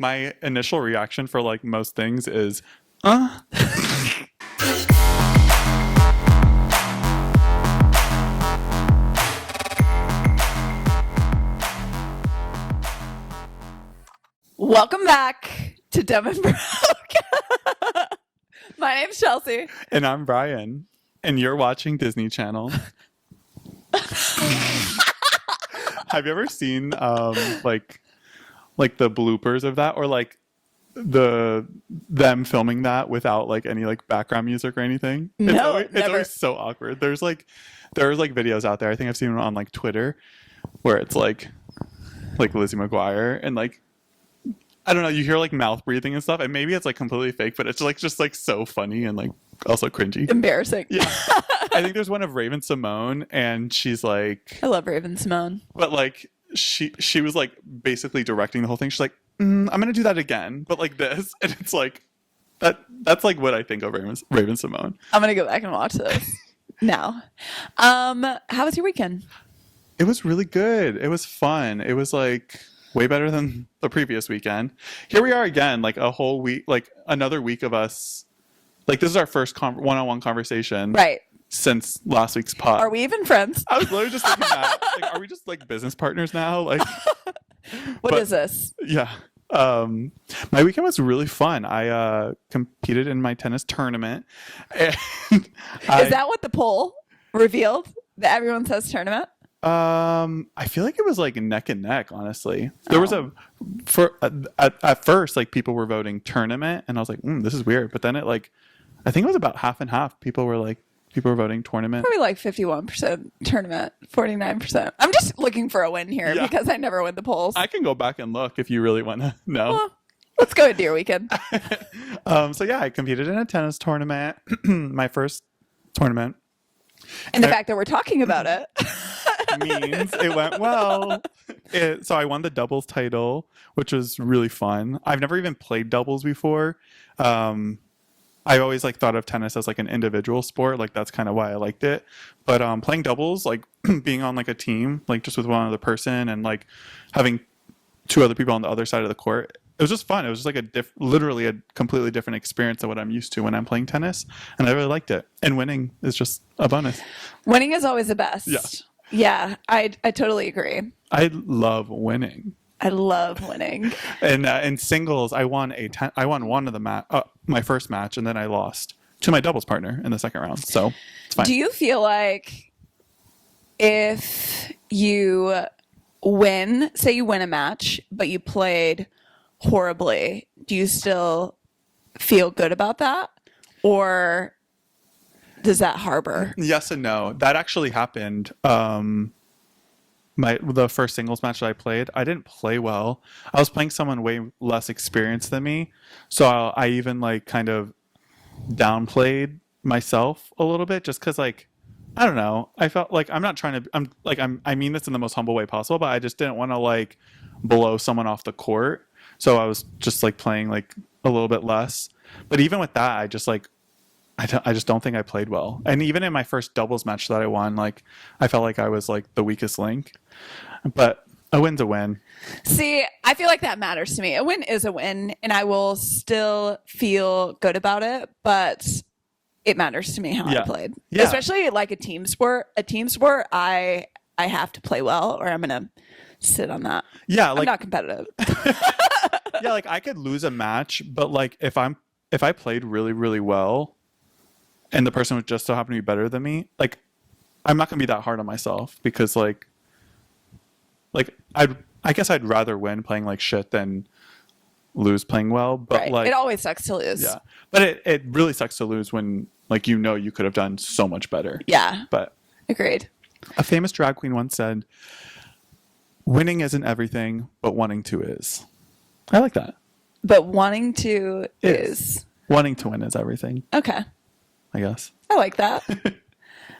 My initial reaction for like most things is, Welcome back to Dumb and Broke. My name's Chelsea. And I'm Bryan. And you're watching Disney Channel. Have you ever seen like the bloopers of that, or like them filming that without like any like background music or anything? No, it's never. always so awkward. There's videos out there. I think I've seen them on like Twitter where it's like Lizzie McGuire and like, I don't know, you hear like mouth breathing and stuff, and maybe it's like completely fake, but it's like just like so funny and like also cringy. Embarrassing. Yeah. I think there's one of Raven Simone, and she's like, I love Raven Simone. but like she was like basically directing the whole thing. She's like, I'm gonna do that again, but like this, and it's like that's like what I think of Raven Simone. I'm gonna go back and watch this now. How was your weekend? It was really good. It was fun. It was like way better than the previous weekend. Here we are again, like a whole week, like another week of us. Like this is our first one-on-one conversation, Right. since last week's pod. Are we even friends? I was literally just thinking that. Like, are we just like business partners now? Like, What is this? Yeah. My weekend was really fun. I competed in my tennis tournament. And Is that what the poll revealed? That everyone says tournament? I feel like it was like neck and neck, honestly. There was at first like people were voting tournament, and I was like, this is weird. But then it like, I think it was about half and half. People were voting tournament. Probably like 51% tournament, 49%. I'm just looking for a win here because I never win the polls. I can go back and look if you really want to know. Well, let's go into your weekend. So yeah, I competed in a tennis tournament, my first tournament. And the fact that we're talking about it means it went well. So I won the doubles title, which was really fun. I've never even played doubles before. I always like thought of tennis as like an individual sport. Like that's kind of why I liked it. But playing doubles, like being on like a team, like just with one other person and like having two other people on the other side of the court, it was just fun. It was just like literally a completely different experience than what I'm used to when I'm playing tennis. And I really liked it. And winning is just a bonus. Winning is always the best. Yeah. Yeah, I totally agree. I love winning. I love winning. And in singles, I won one of the my first match, and then I lost to my doubles partner in the second round. So it's fine. Do you feel like if you win, say you win a match, but you played horribly, do you still feel good about that? Or does that harbor? Yes and no. That actually happened. The first singles match that I played, I didn't play well. I was playing someone way less experienced than me, so I even like kind of downplayed myself a little bit, just because like I don't know. I felt like I mean this in the most humble way possible, but I just didn't want to like blow someone off the court, so I was just like playing like a little bit less. But even with that, I just don't think I played well. And even in my first doubles match that I won, like I felt like I was like the weakest link. But a win's a win. See, I feel like that matters to me. A win is a win, and I will still feel good about it, but it matters to me how I played. Yeah. Especially like a team sport. A team sport, I have to play well, or I'm gonna sit on that. Yeah, like I'm not competitive. yeah, like I could lose a match, but like if I played really, really well, and the person would just so happen to be better than me, like I'm not gonna be that hard on myself, because like I guess I'd rather win playing like shit than lose playing well. But right. like It always sucks to lose. Yeah. But it really sucks to lose when like you could have done so much better. Yeah. But agreed. A famous drag queen once said, "Winning isn't everything, but wanting to is." I like that. But wanting to is. Wanting to win is everything. Okay. I guess. I like that.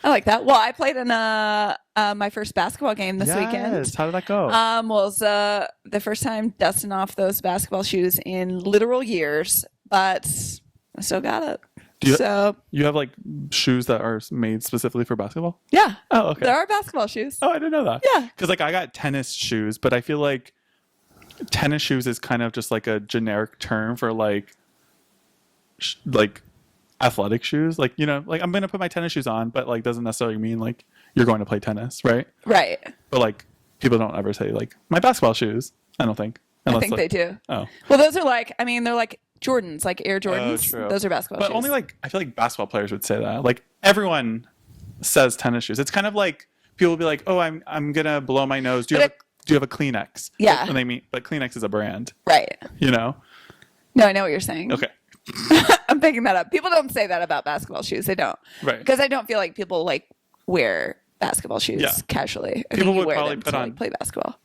I like that. Well, I played in my first basketball game this weekend. How did that go? Well, it was the first time dusting off those basketball shoes in literal years, but I still got it. You have like shoes that are made specifically for basketball? Yeah. Oh, okay. There are basketball shoes. Oh, I didn't know that. Yeah. Because like I got tennis shoes, but I feel like tennis shoes is kind of just like a generic term for like athletic shoes. Like, you know, like I'm going to put my tennis shoes on, but like doesn't necessarily mean like you're going to play tennis, right? Right. But like people don't ever say like my basketball shoes. I don't think. I think like, they do. Oh. Well, those are like, I mean, they're like Jordans, like Air Jordans. Oh, true. Those are basketball but shoes. only like, I feel like basketball players would say that. Like everyone says tennis shoes. It's kind of like people will be like, oh, I'm going to blow my nose. Do you have a Kleenex? Yeah. And they mean, but Kleenex is a brand. Right. You know? No, I know what you're saying. Okay. I'm picking that up. People don't say that about basketball shoes. They don't. Right. Because I don't feel like people like wear basketball shoes casually. I People think you would wear probably them put to on- like, play basketball.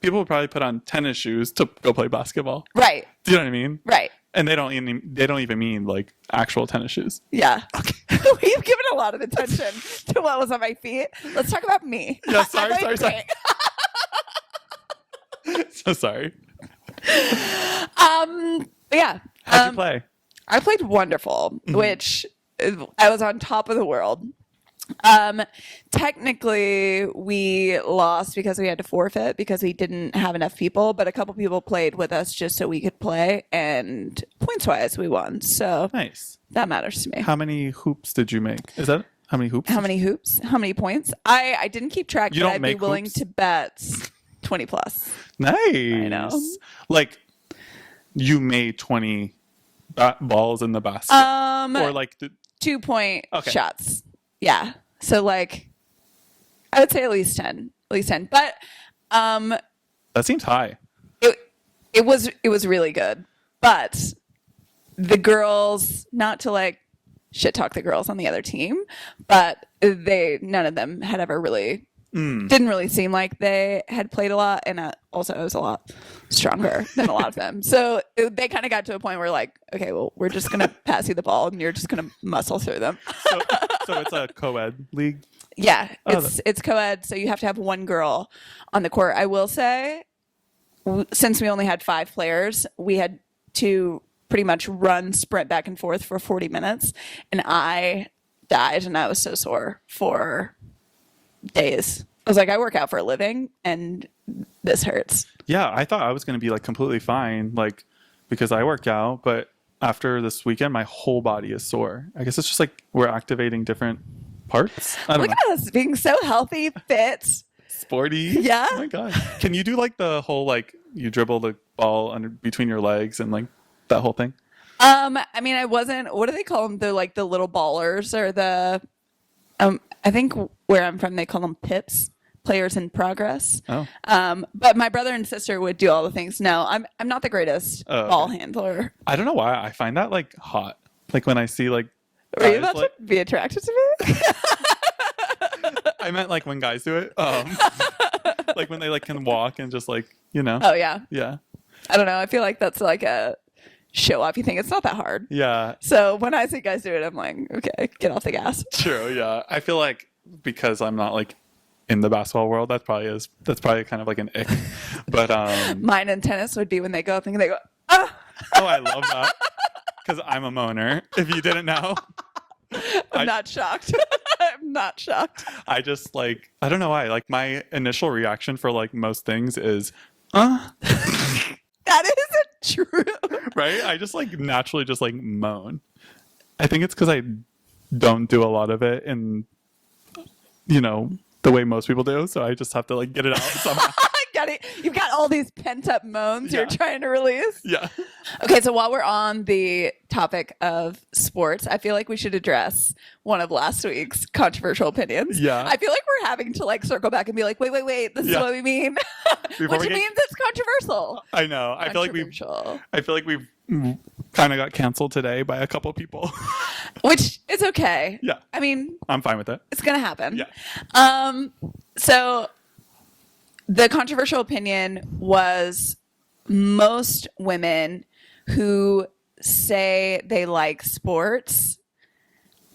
People would probably put on tennis shoes to go play basketball. Right. Do you know what I mean? Right. And they don't even mean like actual tennis shoes. Yeah. Okay. We've given a lot of attention to what was on my feet. Let's talk about me. Yeah, sorry. So sorry. Yeah. How'd you play? I played wonderful, which I was on top of the world. Technically, we lost because we had to forfeit because we didn't have enough people, but a couple people played with us just so we could play, and points-wise, we won. So Nice. that matters to me. How many hoops did you make? Is that how many hoops? How many hoops? How many points? I didn't keep track, You but don't I'd be make willing hoops? to bet 20 plus. Nice. I know. Like you made 20 balls in the basket, or like 2-point Okay. shots. Yeah. So like, I would say at least 10. At least 10. But that seems high. it was really good. But the girls, not to like shit talk the girls on the other team, but none of them had ever really didn't really seem like they had played a lot, and also I was a lot stronger than a lot of them. So they kind of got to a point where like, okay, well, we're just gonna pass you the ball, and you're just gonna muscle through them. So it's a co-ed league. Yeah, it's co-ed, so you have to have one girl on the court. I will say, since we only had 5 players, we had to pretty much sprint back and forth for 40 minutes, and I died, and I was so sore for days. I was like, I work out for a living, and this hurts. Yeah, I thought I was going to be like completely fine, like because I work out, but after this weekend, my whole body is sore. I guess it's just like we're activating different parts. I don't Look know. at us being so healthy, fit. Sporty. Yeah. Oh my god. Can you do like the whole like you dribble the ball under between your legs and like that whole thing? I mean, I wasn't. What do they call them? They're like the little ballers, or the. I think where I'm from, they call them pips, players in progress. Oh. But my brother and sister would do all the things. No, I'm not the greatest ball handler. I don't know why I find that like hot. Like when I see like. Were you guys, about like, to be attracted to me? I meant like when guys do it. Like when they like can walk and just like, you know. Oh yeah. Yeah. I don't know. I feel like that's like a show off. You think it's not that hard. Yeah. So when I see guys do it, I'm like, okay, get off the gas. True. Yeah. I feel like because I'm not like in the basketball world, that's probably kind of like an ick. But Mine in tennis would be when they go up and they go, ah. oh, I love that because I'm a moaner. If you didn't know, I'm not shocked. I'm not shocked. I just like I don't know why. Like my initial reaction for like most things is, That isn't true. right? I just like naturally just like moan. I think it's because I don't do a lot of it in, you know, the way most people do. So I just have to like get it out somehow. Got it. You've got all these pent up moans you're trying to release. Yeah. Okay, so while we're on the topic of sports, I feel like we should address one of last week's controversial opinions. Yeah. I feel like we're having to like circle back and be like, wait, this is what we mean. Before Which means it's controversial. I know. I feel like we've kind of got canceled today by a couple people. Which is okay. Yeah. I mean, I'm fine with it. it's gonna happen. Yeah. So the controversial opinion was most women who say they like sports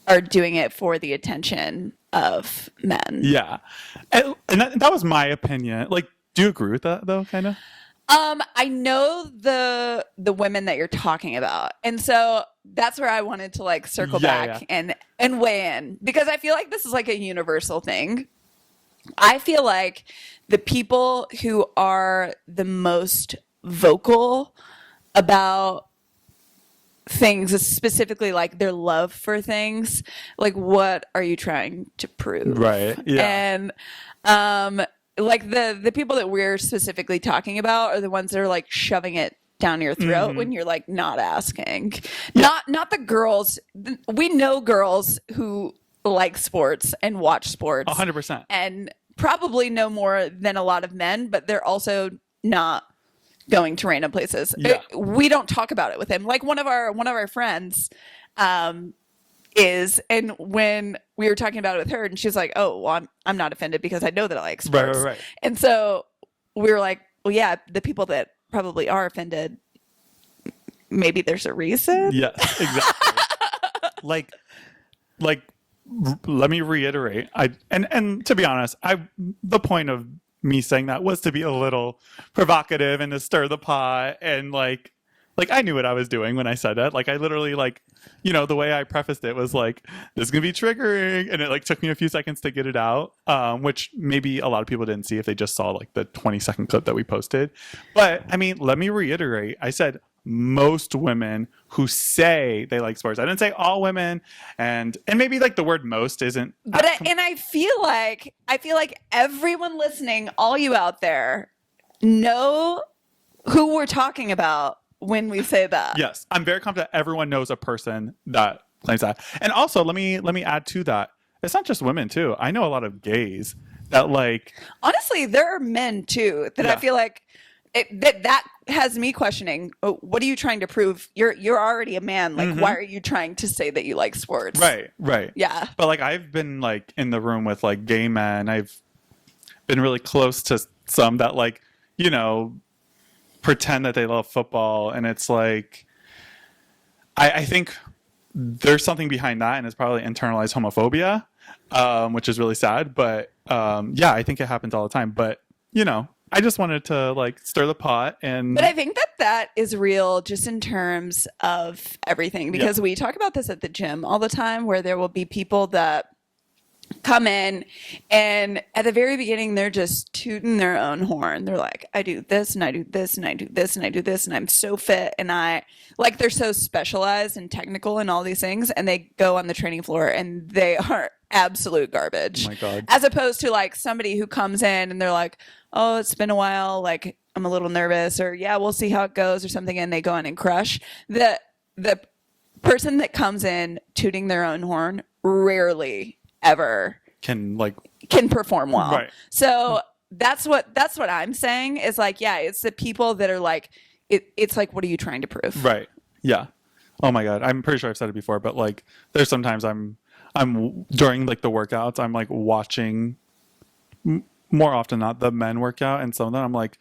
are doing it for the attention of men. Yeah. And that was my opinion. Like, do you agree with that though, kind of? I know the women that you're talking about. And so that's where I wanted to like circle back and weigh in, because I feel like this is like a universal thing. I feel like the people who are the most vocal about things, specifically like their love for things. Like, what are you trying to prove? Right. Yeah. And like the people that we're specifically talking about are the ones that are like shoving it down your throat when you're like not asking. Not the girls. We know girls who like sports and watch sports 100%. and probably know more than a lot of men, but they're also not going to random places. We don't talk about it with him. Like one of our friends is, and when we were talking about it with her, and she was like, "Oh, well, I'm not offended because I know that I like sports." Right. And so we were like, "Well, yeah, the people that probably are offended, maybe there's a reason." Yes, exactly. like let me reiterate. And to be honest, the point of me saying that was to be a little provocative and to stir the pot, and like I knew what I was doing when I said it. Like I literally the way I prefaced it was like, this is gonna be triggering, and it like took me a few seconds to get it out, which maybe a lot of people didn't see if they just saw like the 20-second clip that we posted. But I mean, let me reiterate. I said most women who say they like sports. I didn't say all women, and maybe like the word most isn't. But I feel like everyone listening, all you out there, know who we're talking about when we say that. Yes, I'm very confident everyone knows a person that claims that. And also, let me add to that. It's not just women too. I know a lot of gays that like. Honestly, there are men too that I feel like that has me questioning. Oh, what are you trying to prove? You're already a man. Like, why are you trying to say that you like sports? Right. Yeah. But like, I've been like in the room with like gay men. I've been really close to some that like, pretend that they love football, and it's like, I think there's something behind that, and it's probably internalized homophobia, which is really sad. But I think it happens all the time. But I just wanted to like stir the pot. But I think that is real just in terms of everything, because we talk about this at the gym all the time, where there will be people that come in and at the very beginning they're just tooting their own horn. They're like, I do this and I do this and I do this and I do this and I'm so fit, and I like, they're so specialized and technical and all these things, and they go on the training floor and they are absolute garbage. Oh my God. As opposed to like somebody who comes in and they're like, oh, it's been a while, like I'm a little nervous, or yeah, we'll see how it goes or something, and they go in and crush. The person that comes in tooting their own horn rarely ever can perform well. Right. So that's what I'm saying is like, yeah, it's the people that are like, it's like, what are you trying to prove? Right. Yeah. Oh my God. I'm pretty sure I've said it before, but like there's sometimes I'm during like the workouts, I'm like watching more often not the men workout, and some of them I'm like,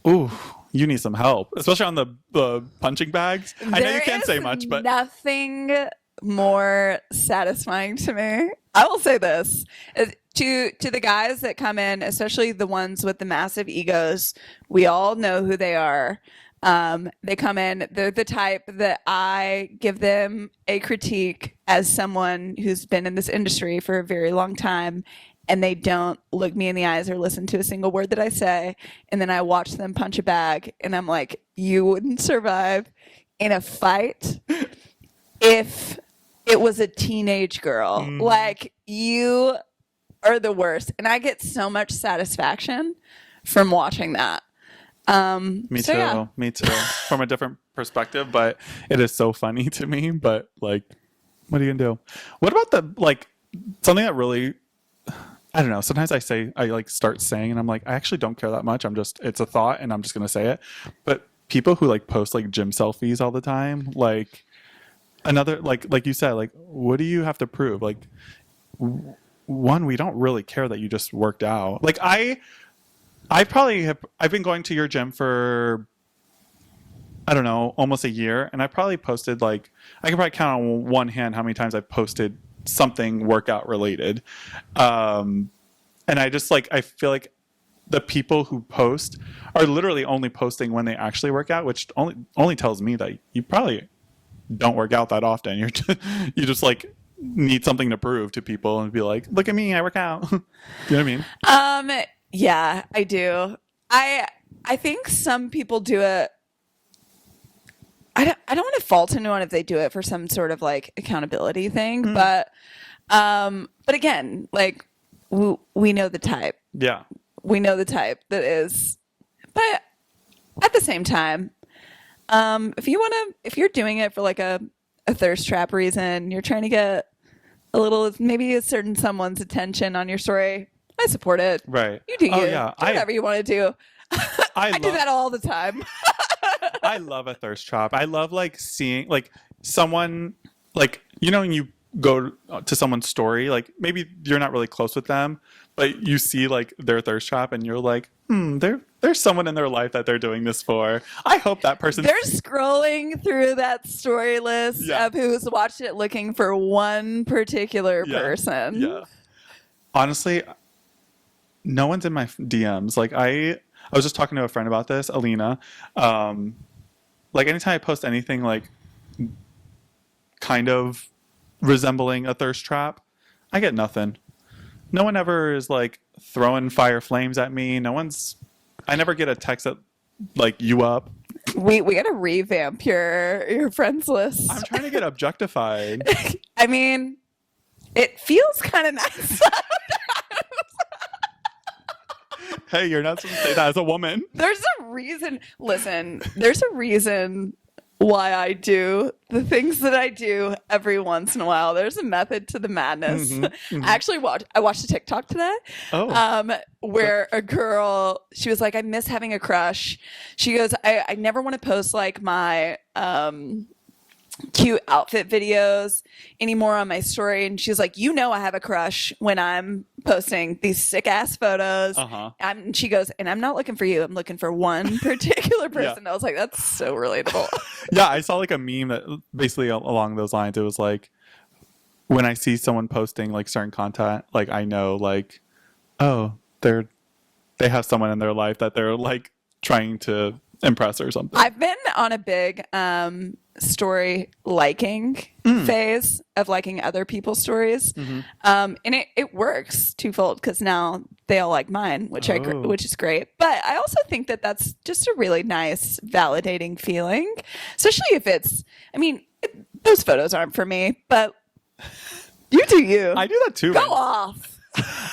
ooh, you need some help, especially on the punching bags. I know you can't say much, but nothing more satisfying to me. I will say this to the guys that come in, especially the ones with the massive egos. We all know who they are. They come in, they're the type that I give them a critique as someone who's been in this industry for a very long time, and they don't look me in the eyes or listen to a single word that I say. And then I watch them punch a bag, and I'm like, you wouldn't survive in a fight if it was a teenage girl. Like, you are the worst. And I get so much satisfaction from watching that. Me too. From a different perspective, but it is so funny to me. But like, what are you gonna do? What about the like something that really, I don't know. Sometimes I like start saying, and I'm like, I actually don't care that much. It's a thought, and I'm just gonna say it. But people who like post like gym selfies all the time, like another like you said, like, what do you have to prove? Like, one, we don't really care that you just worked out. Like I've been going to your gym for, I don't know, almost a year, and I probably posted like, I can probably count on one hand how many times I've posted something workout related. And I just like, I feel like the people who post are literally only posting when they actually work out, which only tells me that you probably don't work out that often. You just like need something to prove to people and be like, look at me, I work out. You know what I mean? Yeah, I do. I think some people do it. I don't want to fault anyone if they do it for some sort of like accountability thing, but again, like we know the type. Yeah. We know the type that is, but at the same time, if you're doing it for like a thirst trap reason, you're trying to get a little, maybe a certain someone's attention on your story, I support it. Right. You do you. Yeah. Do whatever you want to do. I do that all the time. I love a thirst trap. I love like seeing like someone like, you know, when you go to someone's story, like maybe you're not really close with them, but you see like their thirst trap and you're like, there's someone in their life that they're doing this for. I hope that person. They're scrolling through that story list of who's watched it looking for one particular person. Yeah. Honestly, no one's in my DMs. Like I was just talking to a friend about this, Alina. Like anytime I post anything like kind of resembling a thirst trap, I get nothing. No one ever is like throwing fire flames at me. I never get a text that like you up. We got to revamp your friends list. I'm trying to get objectified. I mean, it feels kind of nice. Hey, you're not supposed to say that as a woman. There's a reason. Listen, there's a reason why I do the things that I do every once in a while. There's a method to the madness. I actually watched a TikTok today. Where a girl, she was like, I miss having a crush. She goes, I never want to post like my cute outfit videos anymore on my story. And she's like, I have a crush when I'm posting these sick ass photos. And she goes, and I'm not looking for you. I'm looking for one particular person. I was like, that's so relatable. Yeah, I saw like a meme that basically along those lines. It was like, when I see someone posting like certain content, like I know like, oh, they have someone in their life that they're like trying to impress or something. I've been on a big story liking phase of liking other people's stories, and it works twofold because now they all like mine, which is great. But I also think that that's just a really nice, validating feeling, especially if it's. I mean, those photos aren't for me, but you do you. I do that too. Go off.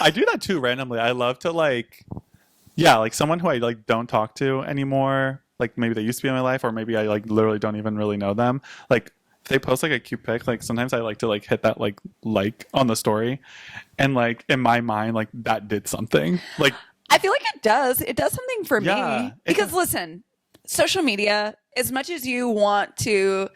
I do that too randomly. I love to like. Yeah, like someone who I like don't talk to anymore. Like maybe they used to be in my life, or maybe I like literally don't even really know them. Like if they post like a cute pic, like sometimes I like to like hit that like on the story, and like in my mind, like that did something. Like I feel like it does. It does something for me because does. Listen, social media. As much as you want to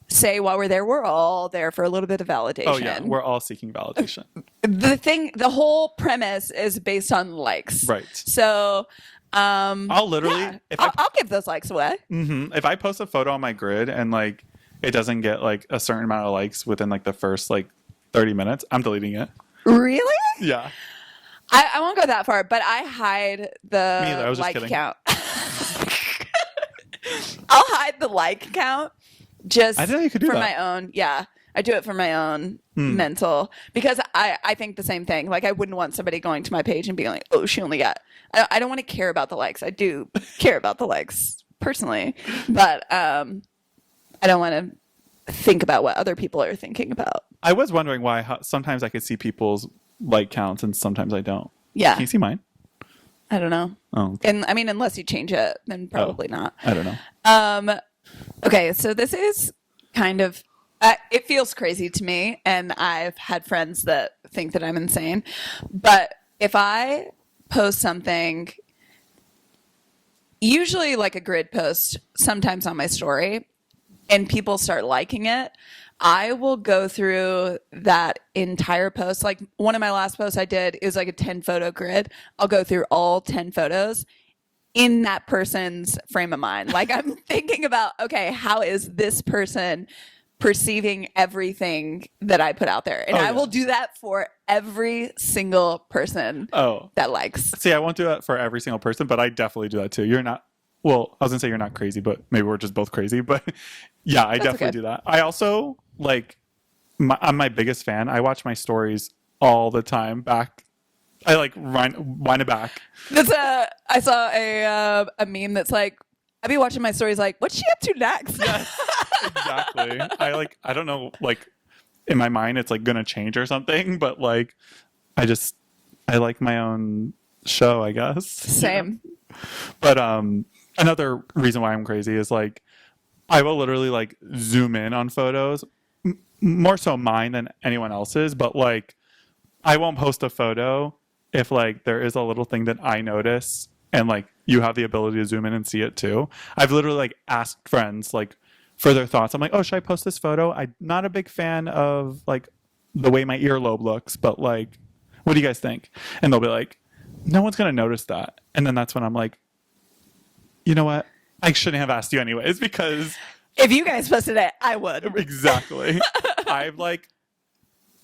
say while we're there, we're all there for a little bit of validation. Oh yeah, we're all seeking validation. The whole premise is based on likes. Right. So I'll literally I'll give those likes away. If I post a photo on my grid and like it doesn't get like a certain amount of likes within like the first like 30 minutes, I'm deleting it. Really? Yeah. I won't go that far, but I hide the Me either. I was just like kidding. count. I'll hide the like count just I didn't know you could do for that. my own. Yeah. I do it for my own mental, because I think the same thing. Like I wouldn't want somebody going to my page and being like, oh, she only got, I don't want to care about the likes. I do care about the likes personally, but I don't want to think about what other people are thinking about. I was wondering why sometimes I could see people's like counts and sometimes I don't. Yeah. Can you see mine? I don't know. Oh. Okay. And I mean, unless you change it, then probably not. I don't know. Okay. So this is kind of, it feels crazy to me, and I've had friends that think that I'm insane. But if I post something, usually like a grid post, sometimes on my story, and people start liking it, I will go through that entire post. Like one of my last posts I did, it was like a 10 photo grid. I'll go through all 10 photos in that person's frame of mind. Like I'm thinking about, okay, how is this person perceiving everything that I put out there? And I will do that for every single person that likes. See, I won't do that for every single person, but I definitely do that too. You're not, well, I was gonna say you're not crazy, but maybe we're just both crazy. But yeah, I definitely do that. I also like, I'm my biggest fan. I watch my stories all the time back I like wind it back. I saw a meme that's like, I'd be watching my stories like, what's she up to next? Yes, exactly. I don't know, like in my mind it's like gonna change or something, but like I like my own show, I guess. Same. But another reason why I'm crazy is like I will literally like zoom in on photos, more so mine than anyone else's, but like I won't post a photo if like there is a little thing that I notice and like you have the ability to zoom in and see it too. I've literally like asked friends like for their thoughts. I'm like, oh, should I post this photo? I'm not a big fan of like the way my earlobe looks, but like, what do you guys think? And they'll be like, no one's gonna notice that. And then that's when I'm like, you know what? I shouldn't have asked you anyways, because If you guys posted it, I would. exactly. I've like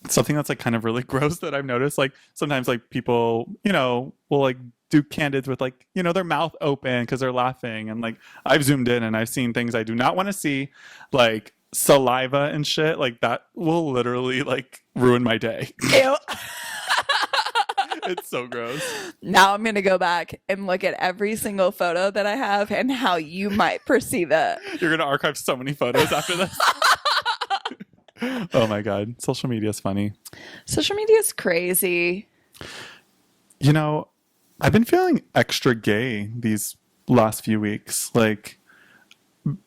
something that's like kind of really gross that I've noticed. Like sometimes like people, will like do candids with like, their mouth open because they're laughing. And like I've zoomed in and I've seen things I do not want to see, like saliva and shit. Like that will literally like ruin my day. Ew. It's so gross. Now I'm going to go back and look at every single photo that I have and how you might perceive it. You're going to archive so many photos after this. Oh my God. Social media is funny. Social media is crazy. I've been feeling extra gay these last few weeks. Like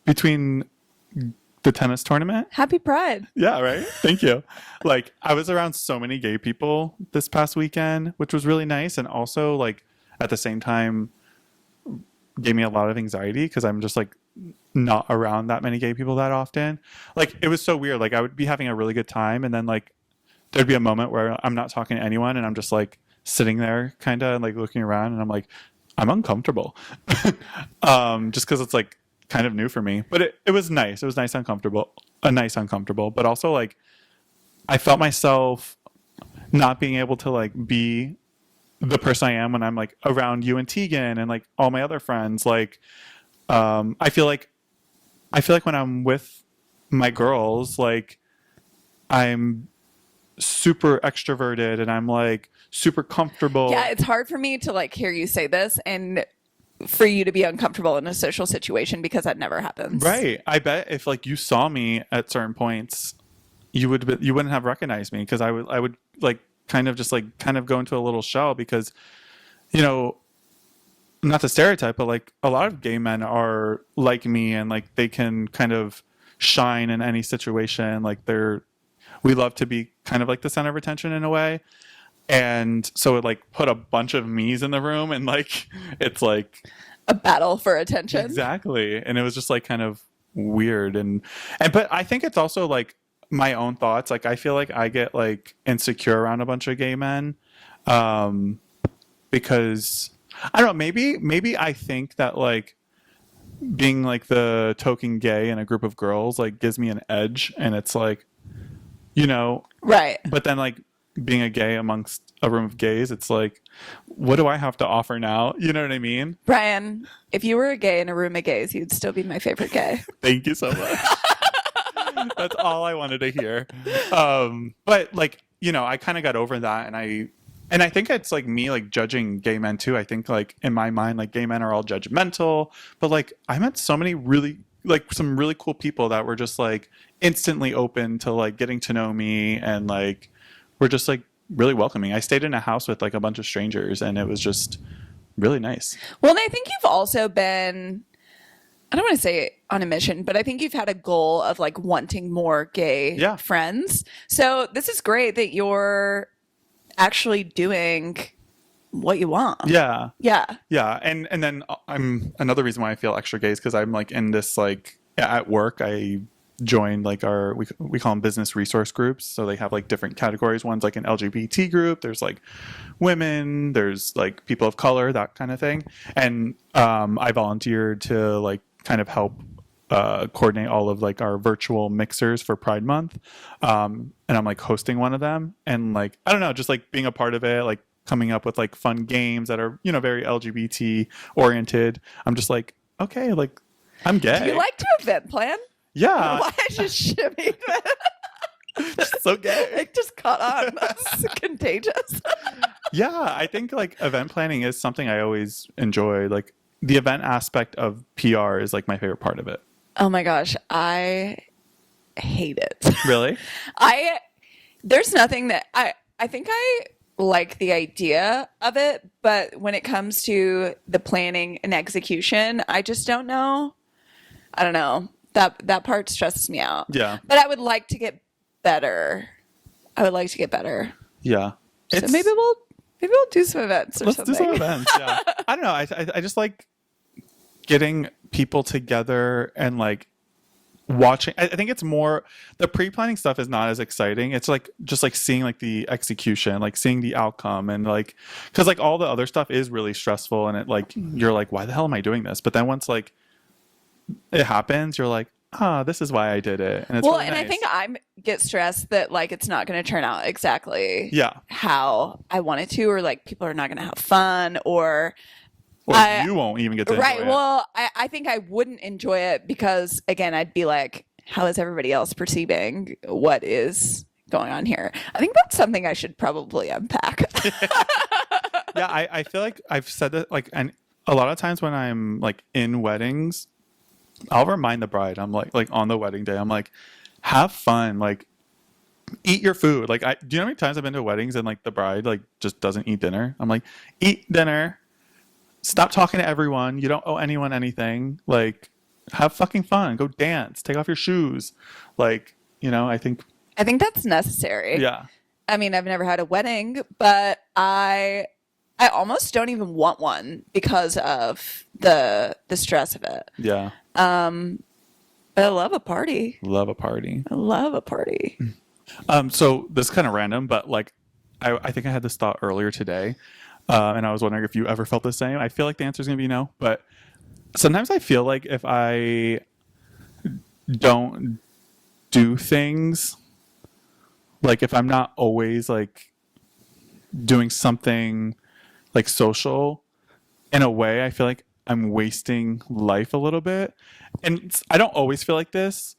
between the tennis tournament. Happy Pride. Yeah, right. Thank you. Like I was around so many gay people this past weekend, which was really nice. And also like at the same time gave me a lot of anxiety because I'm just like not around that many gay people that often. Like it was so weird. Like I would be having a really good time and then like there'd be a moment where I'm not talking to anyone and I'm just like sitting there kind of like looking around and I'm like, I'm uncomfortable. Just because it's like kind of new for me, but it was nice. It was nice uncomfortable, but also like I felt myself not being able to like be the person I am when I'm like around you and Tegan and like all my other friends. Like I feel like when I'm with my girls, like I'm super extroverted and I'm like super comfortable. Yeah, it's hard for me to like hear you say this and for you to be uncomfortable in a social situation because that never happens. Right. I bet if like you saw me at certain points, you wouldn't have recognized me because I would like kind of go into a little shell because, not the stereotype, but like a lot of gay men are like me and like they can kind of shine in any situation. Like we love to be kind of like the center of attention in a way. And so it like put a bunch of me's in the room and like it's like a battle for attention. Exactly. And it was just like kind of weird and but I think it's also like my own thoughts. Like I feel like I get like insecure around a bunch of gay men because I don't know, maybe I think that like being like the token gay in a group of girls like gives me an edge and it's like right. But then like being a gay amongst a room of gays, it's like, what do I have to offer now? You know what I mean? Brian, if you were a gay in a room of gays, you'd still be my favorite gay. Thank you so much. That's all I wanted to hear. But like, I kind of got over that and I think it's like me like judging gay men too. I think like in my mind, like gay men are all judgmental, but like I met so many some really cool people that were just like instantly open to like getting to know me and like were just like really welcoming. I stayed in a house with like a bunch of strangers and it was just really nice. Well, and I think you've also been, I don't want to say on a mission, but I think you've had a goal of like wanting more gay friends. So this is great that you're actually doing what you want. Yeah. Yeah. Yeah. And then another reason why I feel extra gay is because I'm like in this like at work, I joined like we call them business resource groups. So they have like different categories. One's like an LGBT group. There's like women, there's like people of color, that kind of thing. And I volunteered to like kind of help coordinate all of like our virtual mixers for Pride Month. And I'm like hosting one of them and like, I don't know, just like being a part of it, like coming up with like fun games that are, very LGBT oriented. I'm just like, okay, like I'm gay. Do you like to event plan? Yeah. Why I just shimmy? So gay. It just caught on. That's contagious. Yeah, I think like event planning is something I always enjoy. Like the event aspect of PR is like my favorite part of it. Oh my gosh, I hate it. Really? There's nothing that I think I like the idea of it, but when it comes to the planning and execution, I just don't know. I don't know. That part stresses me out. Yeah. But I would like to get better. I would like to get better. Yeah. So maybe we'll do some events or Let's something. do some events. Yeah. I don't know. I just like getting people together and like watching. I think it's more the pre-planning stuff is not as exciting. It's like just like seeing like the execution, like seeing the outcome, and like because like all the other stuff is really stressful, and it like you're like, why the hell am I doing this? But then once like it happens, you're like, this is why I did it. And it's well, really and nice. I think I get stressed that like it's not going to turn out exactly Yeah. how I want it to, or like people are not going to have fun, or Well, you won't even get to right. enjoy it. Well, I think I wouldn't enjoy it because again, I'd be like, how is everybody else perceiving what is going on here? I think that's something I should probably unpack. Yeah, I feel like I've said that like, and a lot of times when I'm like in weddings, I'll remind the bride, I'm like on the wedding day, I'm like, have fun, like eat your food. Like do you know how many times I've been to weddings and like the bride like just doesn't eat dinner? I'm like, eat dinner. Stop talking to everyone. You don't owe anyone anything. Like have fucking fun. Go dance. Take off your shoes. Like, I think that's necessary. yeah. I mean, I've never had a wedding, but I almost don't even want one because of the stress of it. Yeah. But I love a party. Love a party. I love a party. So this is kind of random, but like I think I had this thought earlier today. And I was wondering if you ever felt the same. I feel like the answer is going to be no, but sometimes I feel like if I don't do things, like if I'm not always like doing something like social in a way, I feel like I'm wasting life a little bit. And I don't always feel like this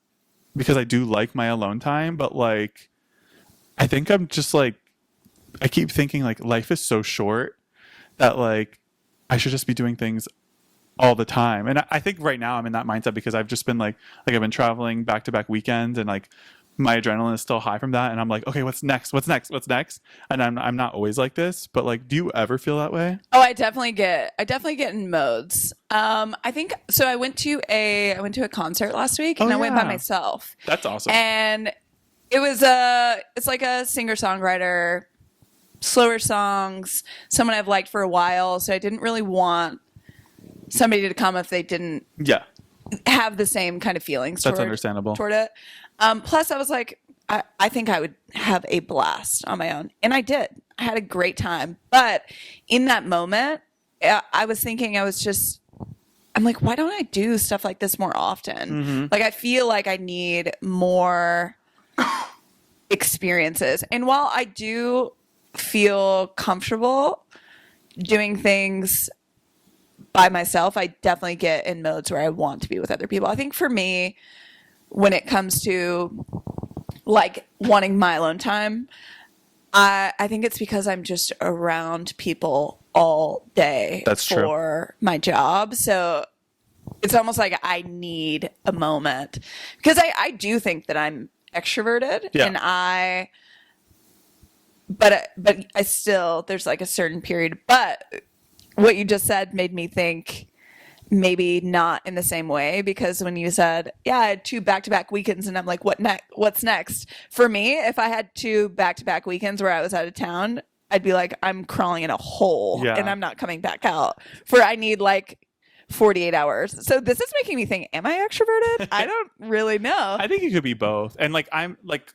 because I do like my alone time, but like I think I'm just like I keep thinking like life is so short that like I should just be doing things all the time. And I think right now I'm in that mindset because I've just been like I've been traveling back to back weekends and like my adrenaline is still high from that. And I'm like, okay, what's next? And I'm not always like this, but like, do you ever feel that way? Oh, I definitely get in modes. I think so. I went to a concert last week and I went by yeah. myself. That's awesome. And it was it's like a singer-songwriter, slower songs, someone I've liked for a while. So I didn't really want somebody to come if they didn't Yeah. have the same kind of feelings. That's understandable. Toward it. Plus, I was like, I think I would have a blast on my own. And I did. I had a great time. But in that moment, I was thinking I'm like, why don't I do stuff like this more often? Mm-hmm. Like, I feel like I need more experiences. And while I do feel comfortable doing things by myself, I definitely get in modes where I want to be with other people. I think for me, when it comes to like wanting my alone time, I think it's because I'm just around people all day. That's true. For my job. So it's almost like I need a moment because I do think that I'm extroverted and but I still, there's like a certain period, but what you just said made me think maybe not in the same way, because when you said, yeah, I had 2 back-to-back weekends and I'm like, what's next? For me, if I had 2 back-to-back weekends where I was out of town, I'd be like, I'm crawling in a hole and I'm not coming back out I need like 48 hours. So this is making me think, am I extroverted? I don't really know. I think it could be both. And like, I'm like,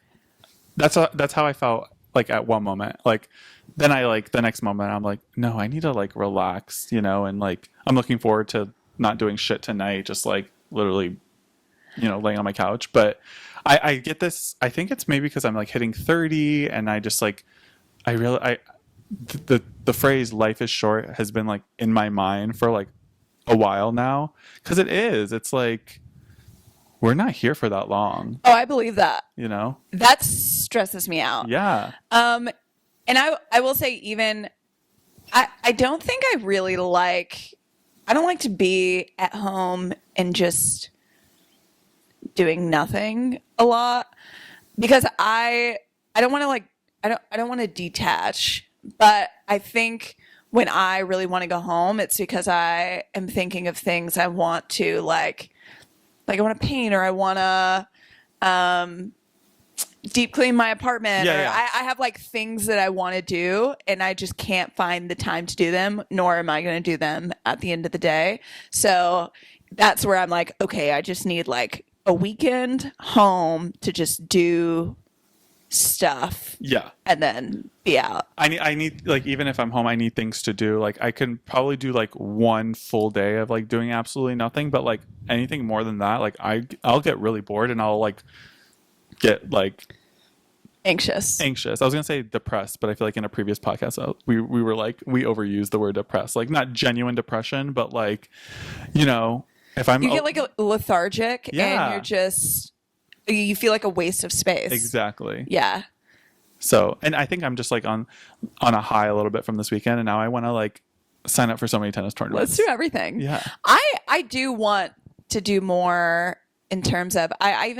that's how I felt like at one moment. Like, then I like the next moment, I'm like, no, I need to like relax, and like, I'm looking forward to not doing shit tonight, just like literally, laying on my couch. But I get this. I think it's maybe because I'm like hitting 30 and I just like, the phrase life is short has been like in my mind for like a while now. Cause it's like, we're not here for that long, Oh, I believe that. you know? That stresses me out. Yeah. And I will say even I don't think I really like I don't like to be at home and just doing nothing a lot because I don't want to like I don't want to detach, but I think when I really want to go home, it's because I am thinking of things I want to like I want to paint or I want to deep clean my apartment. Yeah, or yeah. I have like things that I want to do and I just can't find the time to do them, nor am I going to do them at the end of the day. So that's where I'm like, okay, I just need like a weekend home to just do stuff Yeah. and then be out. I need like, even if I'm home, I need things to do. Like I can probably do like one full day of like doing absolutely nothing, but like anything more than that, like I'll get really bored and I'll like get like Anxious. I was gonna say depressed, but I feel like in a previous podcast we were like we overused the word depressed, like not genuine depression, but like, you know, if I'm You get like a lethargic Yeah. and you're just you feel like a waste of space. exactly. Yeah. So, and I think I'm just like on a high a little bit from this weekend, and now I want to like sign up for so many tennis tournaments. Let's do everything. Yeah. I do want to do more in terms of I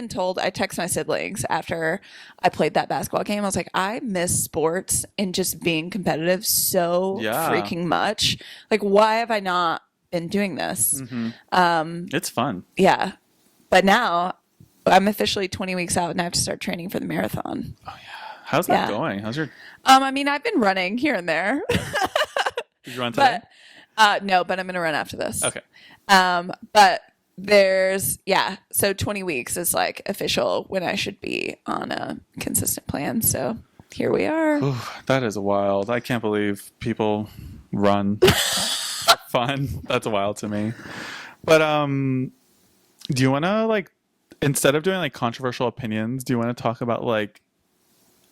text my siblings after I played that basketball game. I was like, I miss sports and just being competitive so Yeah. freaking much. Like, why have I not been doing this? It's fun. Yeah. But now I'm officially 20 weeks out and I have to start training for the marathon. How's that Yeah. going? How's your? I mean, I've been running here and there, Did you run today? but no, but I'm going to run after this. Okay. But so 20 weeks is like official when I should be on a consistent plan. So here we are. Ooh, that is wild. I can't believe people run for fun. That's wild to me. But do you want to like, instead of doing like controversial opinions, do you want to talk about like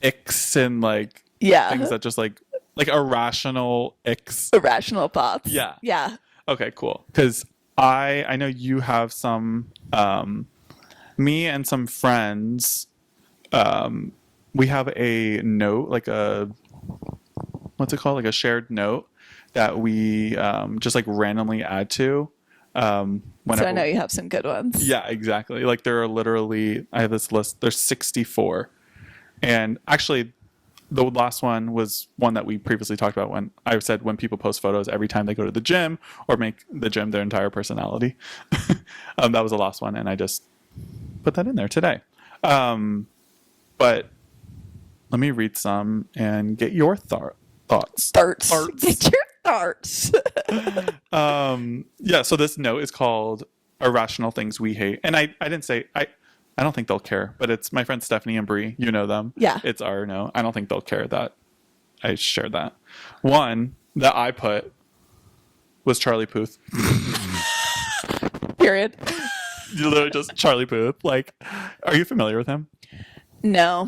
icks and like Yeah. things that just like irrational icks? Irrational thoughts. Yeah. Yeah. Okay, cool. Because I know you have some, me and some friends, we have a note, like a, what's it called? Like a shared note that we just like randomly add to. Whenever, So I know you have some good ones. yeah, exactly. Like there are literally, I have this list, there's 64. And actually, the last one was one that we previously talked about when I said when people post photos every time they go to the gym or make the gym their entire personality. That was the last one, and I just put that in there today. But let me read some and get your thoughts. Farts. Farts. Get your farts. Yeah, so this note is called Irrational Things We Hate. And I didn't say, I don't think they'll care, but it's my friends Stephanie and Bree. You know them. Yeah. It's our note. I don't think they'll care that I shared that. One that I put was Charlie Puth. Period. You literally just Charlie Puth. Like, are you familiar with him? No.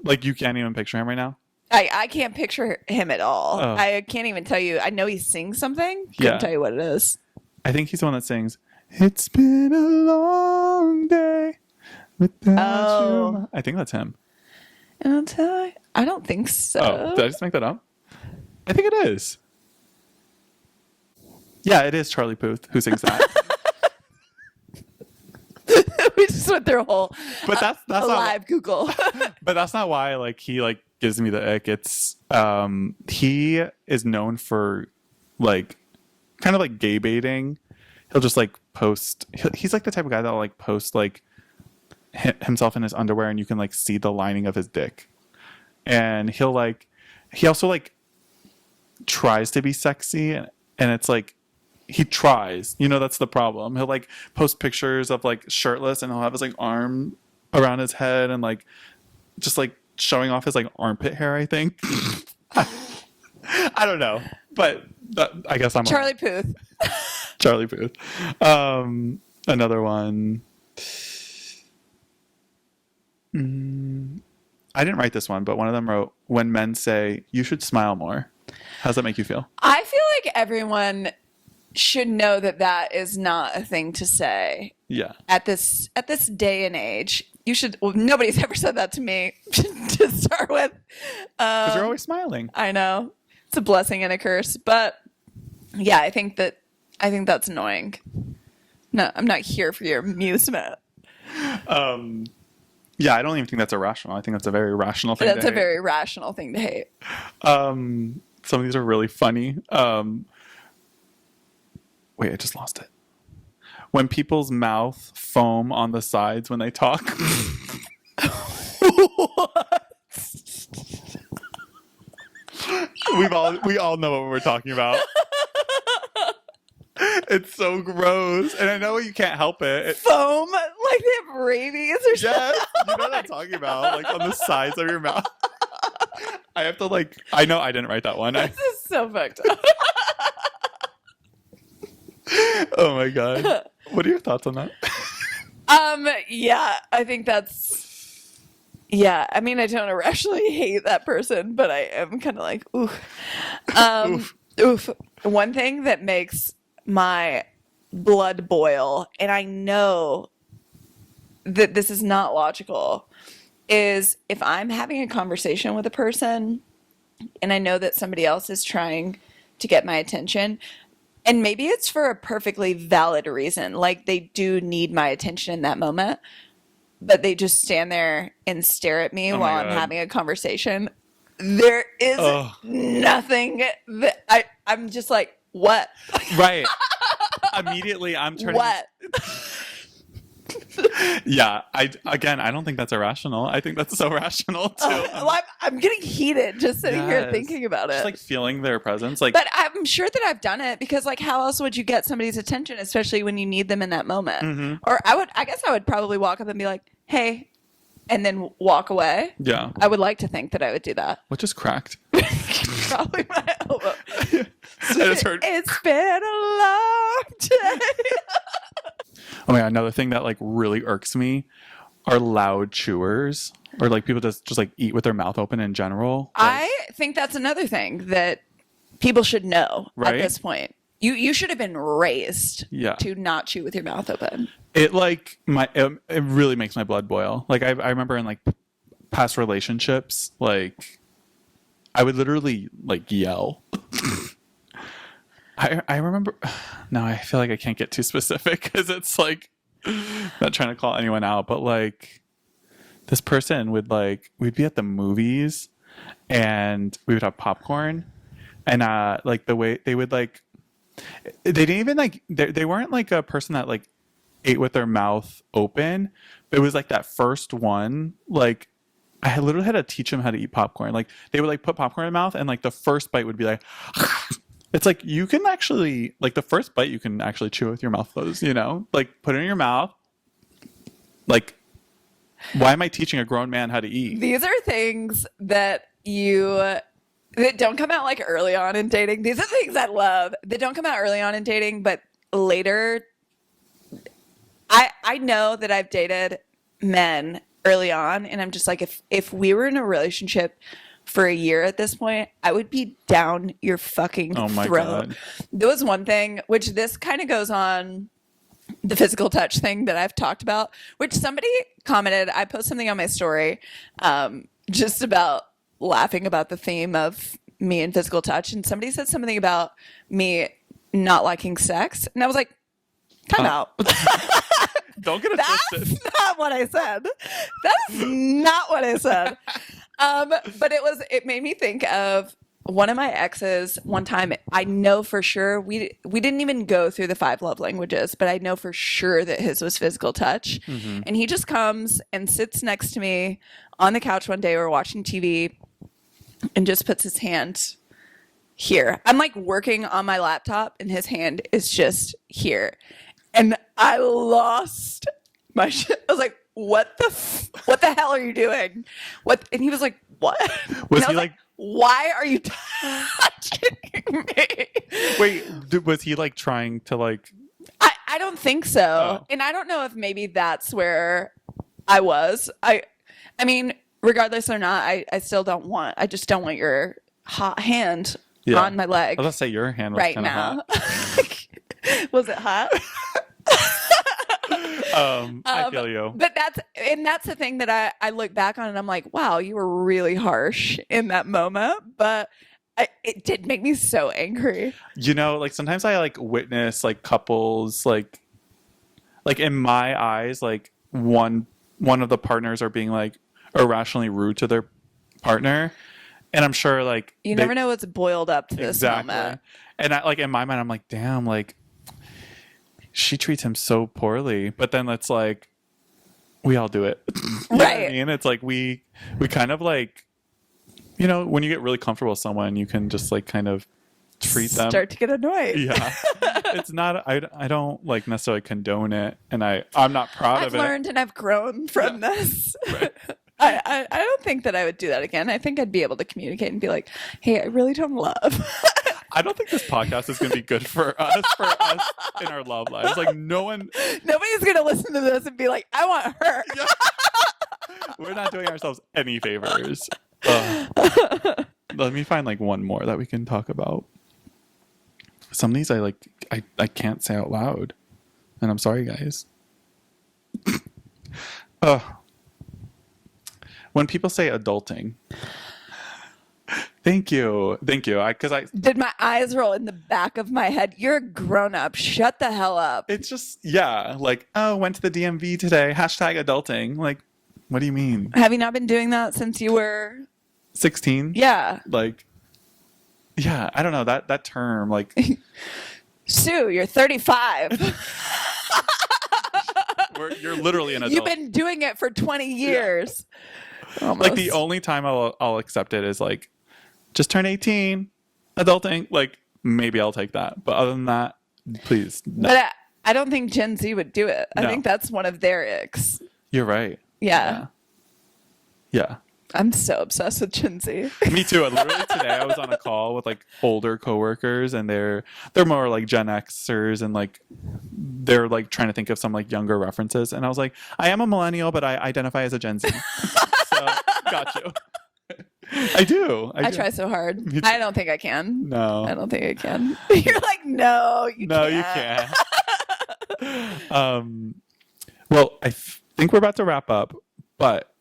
Like, you can't even picture him right now? I can't picture him at all. Oh. I can't even tell you. I know he sings something. Yeah. Couldn't tell you what it is. I think he's the one that sings, "It's been a long day without Oh. you." I think that's him. And I'll tell you, I don't think so. Oh, did I just make that up? I think it is. Yeah, it is Charlie Puth who sings that. We just went through a whole But that's not live Google. but that's not why like he like gives me the ick. It's he is known for like kind of like gay baiting. He'll just like post, he's like the type of guy that'll like post like himself in his underwear and you can like see the lining of his dick. And he also like tries to be sexy and it's like he tries, that's the problem. He'll like post pictures of like shirtless and he'll have his like arm around his head and like just like showing off his like armpit hair, I think. I don't know, but I guess I'm Charlie Puth. Charlie Puth. Another one. I didn't write this one, but one of them wrote, "When men say you should smile more." How does that make you feel? I feel like everyone should know that that is not a thing to say Yeah. At this day and age, you should. Well, nobody's ever said that to me to start with. Because you're always smiling. I know it's a blessing and a curse, but yeah, I think that's annoying. No, I'm not here for your amusement. Yeah, I don't even think that's irrational. I think that's a very rational thing. That's a very rational thing to hate. Some of these are really funny. Wait, I just lost it. When people's mouth foam on the sides when they talk. we all know what we're talking about. It's so gross, and I know you can't help it. Foam, like they have rabies or something. Yes, you know what I'm talking about, like on the sides of your mouth. I have to like. I know I didn't write that one. This is so fucked up. Oh my god, what are your thoughts on that? Yeah, I think that's. Yeah, I mean, I don't irrationally hate that person, but I am kind of like, ooh. Oof. One thing that makes my blood boil, and I know that this is not logical, is if I'm having a conversation with a person and I know that somebody else is trying to get my attention, and maybe it's for a perfectly valid reason, like they do need my attention in that moment, but they just stand there and stare at me while I'm having a conversation. There is nothing that I'm just like, what? Right. Immediately I'm turning. What? Yeah. I don't think that's irrational. I think that's so rational too. Well, I'm getting heated just sitting here thinking about it. Just like feeling their presence. Like, but I'm sure that I've done it because like how else would you get somebody's attention, especially when you need them in that moment? Mm-hmm. Or I guess I would probably walk up and be like, hey, and then walk away. Yeah. I would like to think that I would do that. What just cracked? Probably my elbow. I just heard. It's been a long day. Oh my god, another thing that like really irks me are loud chewers, or like people just like eat with their mouth open in general. Like, I think that's another thing that people should know at this point. You should have been raised to not chew with your mouth open. It like it really makes my blood boil. Like I remember in like past relationships, like I would literally like yell. I remember. No, I feel like I can't get too specific because it's like not trying to call anyone out, but like this person would like we'd be at the movies and we would have popcorn and like the way they would like they didn't even like they weren't like a person that like ate with their mouth open, but it was like that first one. Like I literally had to teach them how to eat popcorn. Like they would like put popcorn in their mouth and like the first bite would be like it's like you can actually like the first bite you can actually chew with your mouth closed, you know, like put it in your mouth. Like why am I teaching a grown man how to eat? These are things that that don't come out like early on in dating. These are things I love that don't come out early on in dating, but later. I know that I've dated men early on, and I'm just like, if we were in a relationship for a year at this point, I would be down your fucking throat. God. There was one thing, which this kind of goes on the physical touch thing that I've talked about, which somebody commented. I posted something on my story just about laughing about the theme of me and physical touch, and somebody said something about me not liking sex, and I was like, time out. Don't get it twisted. That's not what I said. That's not what I said. But it made me think of one of my exes one time. I know for sure we didn't even go through the 5 love languages, but I know for sure that his was physical touch. Mm-hmm. And he just comes and sits next to me on the couch one day, we're watching TV, and just puts his hand here. I'm like working on my laptop and his hand is just here. And I lost my shit. I was like, what the hell are you doing? What? And he was like, what? Was he like, why are you touching me? Wait, was he like trying to like? I don't think so. Oh. And I don't know if maybe that's where I was. I mean, regardless or not, I still don't want, I just don't want your hot hand on my leg. I was gonna say your hand was right kind of now. Hot. Was it hot? I feel you. But that's the thing that I look back on and I'm like, wow, you were really harsh in that moment. But it did make me so angry. You know, like sometimes I like witness like couples like in my eyes, like one of the partners are being like irrationally rude to their partner. And I'm sure like you never know what's boiled up to this moment. And I, like in my mind, I'm like, damn, like she treats him so poorly. But then it's like we all do it. You know what I mean? It's like we kind of like, you know, when you get really comfortable with someone, you can just like kind of treat them. Start to get annoyed. Yeah. It's not, I don't like necessarily condone it. And I'm not proud of it. I've learned and I've grown from this. Right. I don't think that I would do that again. I think I'd be able to communicate and be like, hey, I really don't love. I don't think this podcast is going to be good for us in our love lives. Like nobody's going to listen to this and be like, I want her. Yeah. We're not doing ourselves any favors. Let me find like one more that we can talk about. Some of these I can't say out loud. And I'm sorry, guys. When people say adulting. Thank you. Did my eyes roll in the back of my head? You're a grown up. Shut the hell up. It's just, yeah. Like, oh, went to the DMV today. #adulting. Like, what do you mean? Have you not been doing that since you were 16? Yeah. Like, yeah, I don't know. That term, like. Sue, you're 35. You're literally an adult. You've been doing it for 20 years. Yeah. Like the only time I'll accept it is like, just turn 18, adulting. Like maybe I'll take that, but other than that, please. No. But I don't think Gen Z would do it. I think that's one of their icks. You're right. Yeah. I'm so obsessed with Gen Z. Me too. Literally today I was on a call with like older coworkers and they're more like Gen Xers and like they're like trying to think of some like younger references. And I was like, I am a millennial, but I identify as a Gen Z. So got you. I do. I try so hard. I don't think I can. No. I don't think I can. You're like, no, you can't. Well, I think we're about to wrap up, but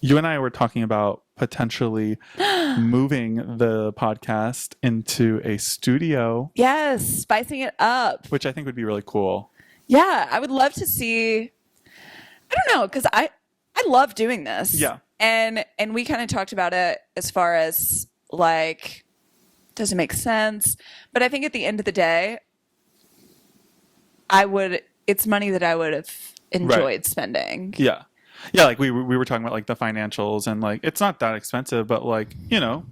you and I were talking about potentially moving the podcast into a studio. Yes, spicing it up. Which I think would be really cool. Yeah, I would love to see. I don't know, because I love doing this. Yeah. And we kind of talked about it as far as like, does it make sense? But I think at the end of the day, it's money that I would have enjoyed spending. Yeah. Yeah, like we were talking about like the financials and like it's not that expensive, but like, you know,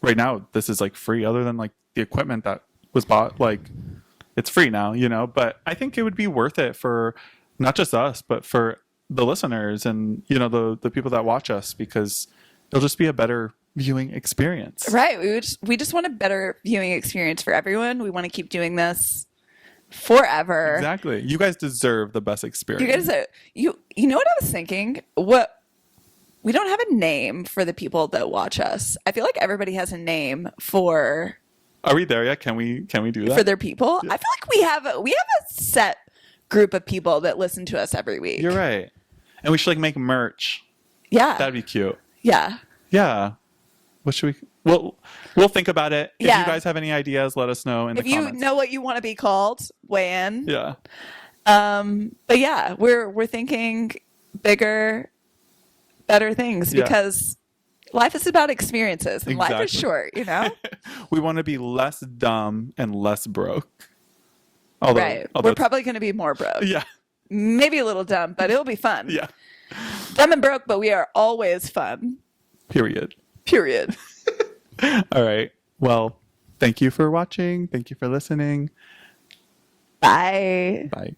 right now this is like free other than like the equipment that was bought, like it's free now, you know, but I think it would be worth it for not just us, but for the listeners and, you know, the people that watch us because it'll just be a better viewing experience. Right. We just want a better viewing experience for everyone. We want to keep doing this forever. Exactly. You guys deserve the best experience. You know what I was thinking? We don't have a name for the people that watch us. I feel like everybody has a name for. Are we there yet? Can we do that? For their people? Yeah. I feel like we have a set group of people that listen to us every week. You're right. And we should like make merch. Yeah. That'd be cute. Yeah. Yeah. What should we? We'll think about it. If you guys have any ideas, let us know in the comments. If you know what you want to be called, weigh in. Yeah. But yeah, we're thinking bigger, better things because life is about experiences and life is short, you know? We want to be less dumb and less broke. Although we're probably going to be more broke. Yeah. Maybe a little dumb, but it'll be fun. Yeah. Dumb and broke, but we are always fun. Period. All right. Well, thank you for watching. Thank you for listening. Bye. Bye.